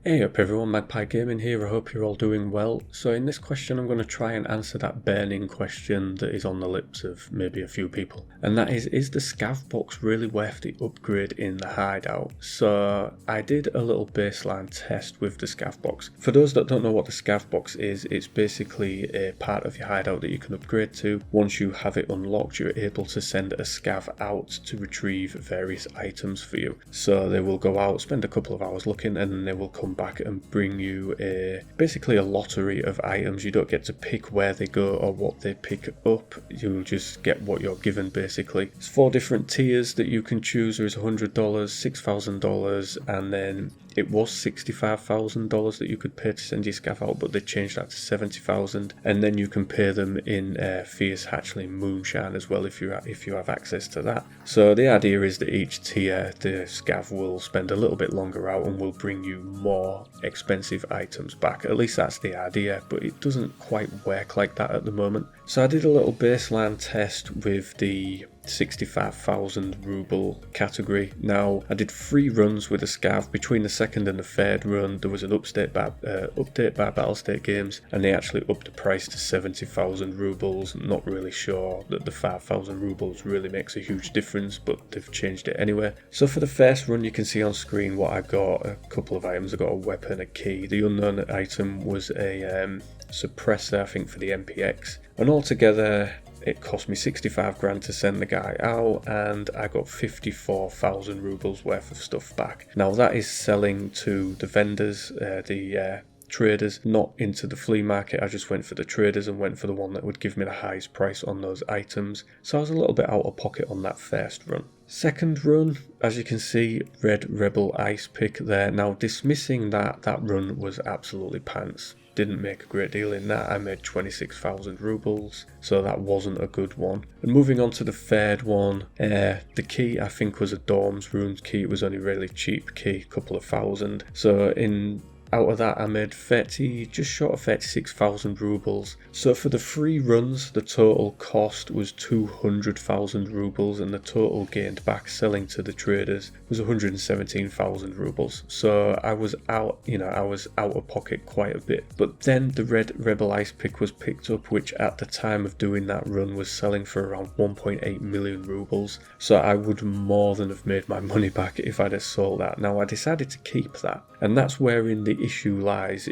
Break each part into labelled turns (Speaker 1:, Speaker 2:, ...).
Speaker 1: Hey up everyone, Magpie Gaming here, I hope you're all doing well. So in this question I'm going to try and answer that burning question that is on the lips of maybe a few people. And that is the Scav box really worth the upgrade in the hideout? So I did a little baseline test with the Scav box. For those that don't know what the Scav box is, it's basically a part of your hideout that you can upgrade to. Once you have it unlocked, you're able to send a Scav out to retrieve various items for you. So they will go out, spend a couple of hours looking, and then they will come back and bring you basically a lottery of items. You don't get to pick where they go or what they pick up, you'll just get what you're given basically. There's 4 different tiers that you can choose. There's $100, $6,000, and then it was $65,000 that you could pay to send your Scav out, but they changed that to $70,000, and then you can pay them in Fierce Hatchling Moonshine as well if you have access to that. So the idea is that each tier the Scav will spend a little bit longer out and will bring you more expensive items back. At least that's the idea, but it doesn't quite work like that at the moment. So I did a little baseline test with the 65,000 ruble category. Now I did 3 runs with a Scav. Between the second and the third run there was an update by Battlestate Games, and they actually upped the price to 70,000 rubles. Not really sure that the 5,000 rubles really makes a huge difference, but they've changed it anyway. So for the first run you can see on screen what I got. A couple of items. I got a weapon, a key. The unknown item was a suppressor, I think, for the MPX, and altogether it cost me 65 grand to send the guy out, and I got 54,000 rubles worth of stuff back. Now that is selling to the vendors, the traders, not into the flea market. I just went for the traders and went for the one that would give me the highest price on those items. So I was a little bit out of pocket on that first run. Second run, as you can see, Red Rebel Ice Pick there. Now dismissing that run was absolutely pants. Didn't make a great deal in that. I made 26,000 rubles, so that wasn't a good one. And moving on to the third one, the key I think was a Dorms Rooms key. It was only a really cheap key, a couple of thousand. So out of that I made just short of 36,000 rubles. So for the 3 runs the total cost was 200,000 rubles, and the total gained back selling to the traders was 117,000 rubles. So I was out, I was out of pocket quite a bit. But then the Red Rebel Ice Pick was picked up, which at the time of doing that run was selling for around 1.8 million rubles. So I would more than have made my money back if I'd have sold that. Now I decided to keep that, and that's wherein the issue lies.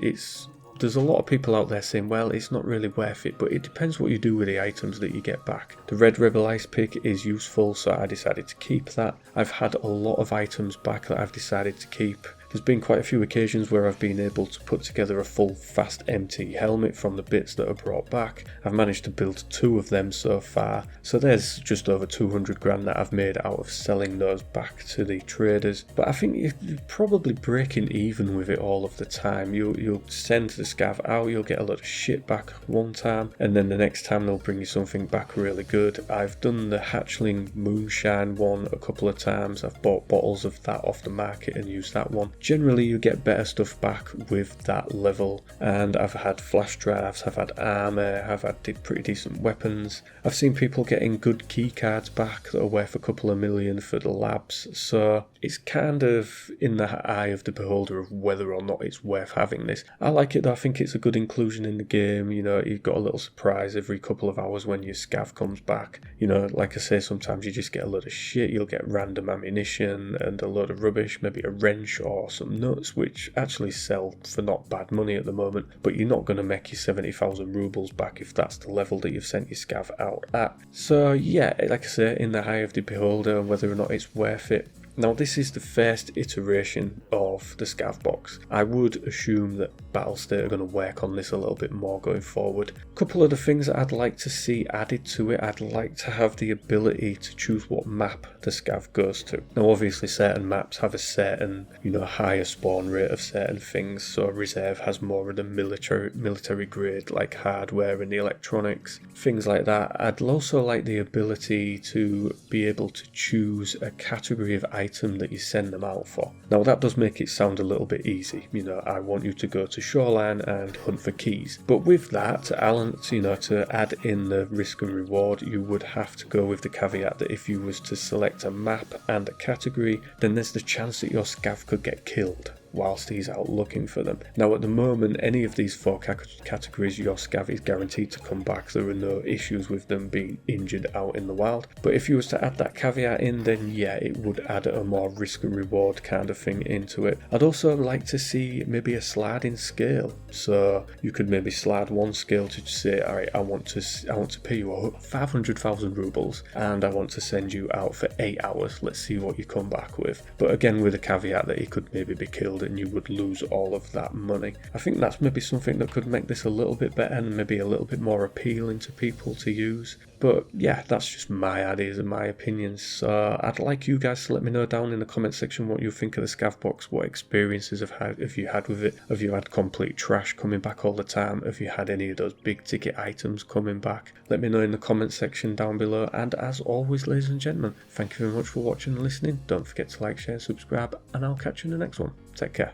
Speaker 1: There's a lot of people out there saying, well, it's not really worth it, but it depends what you do with the items that you get back. The Red Rebel Ice Pick is useful, so I decided to keep that. I've had a lot of items back that I've decided to keep. There's been quite a few occasions where I've been able to put together a full fast MT helmet from the bits that are brought back. I've managed to build 2 of them so far, so there's just over 200 grand that I've made out of selling those back to the traders. But I think you're probably breaking even with it all of the time. You'll send the Scav out, you'll get a lot of shit back one time, and then the next time they'll bring you something back really good. I've done the Hatchling Moonshine one a couple of times. I've bought bottles of that off the market and used that one. Generally you get better stuff back with that level, and I've had flash drives, I've had armour, I've had pretty decent weapons. I've seen people getting good key cards back that are worth a couple of million for the labs, so it's kind of in the eye of the beholder of whether or not it's worth having this. I like it though. I think it's a good inclusion in the game. You've got a little surprise every couple of hours when your Scav comes back. Like I say, sometimes you just get a load of shit. You'll get random ammunition and a load of rubbish, maybe a wrench or some nuts, which actually sell for not bad money at the moment, but you're not going to make your 70,000 rubles back if that's the level that you've sent your Scav out at. So yeah, like I say, in the eye of the beholder whether or not it's worth it. Now this is the first iteration of the Scav box. I would assume that Battlestate are going to work on this a little bit more going forward. A couple of the things that I'd like to see added to it, I'd like to have the ability to choose what map the Scav goes to. Now obviously certain maps have a certain, higher spawn rate of certain things, so Reserve has more of the military grade like hardware and the electronics, things like that. I'd also like the ability to be able to choose a category of item that you send them out for. Now that does make it sound a little bit easy. I want you to go to Shoreline and hunt for keys. But with that, Alan, to add in the risk and reward, you would have to go with the caveat that if you was to select a map and a category, then there's the chance that your Scav could get killed. whilst he's out looking for them. Now at the moment, any of these 4 categories, your scav is guaranteed to come back. There are no issues with them being injured out in the wild. But if you was to add that caveat in, then yeah, it would add a more risk and reward kind of thing into it. I'd also like to see maybe a sliding scale. So you could maybe slide one scale to say, all right, I want to pay you 500,000 rubles and I want to send you out for 8 hours. Let's see what you come back with. But again, with a caveat that he could maybe be killed and you would lose all of that money. I think that's maybe something that could make this a little bit better and maybe a little bit more appealing to people to use. But yeah, that's just my ideas and my opinions. So I'd like you guys to let me know down in the comment section what you think of the Scav box, what experiences have you had with it. Have you had complete trash coming back all the time? Have you had any of those big ticket items coming back? Let me know in the comment section down below. And as always, ladies and gentlemen, thank you very much for watching and listening. Don't forget to like, share, subscribe, and I'll catch you in the next one. Take care.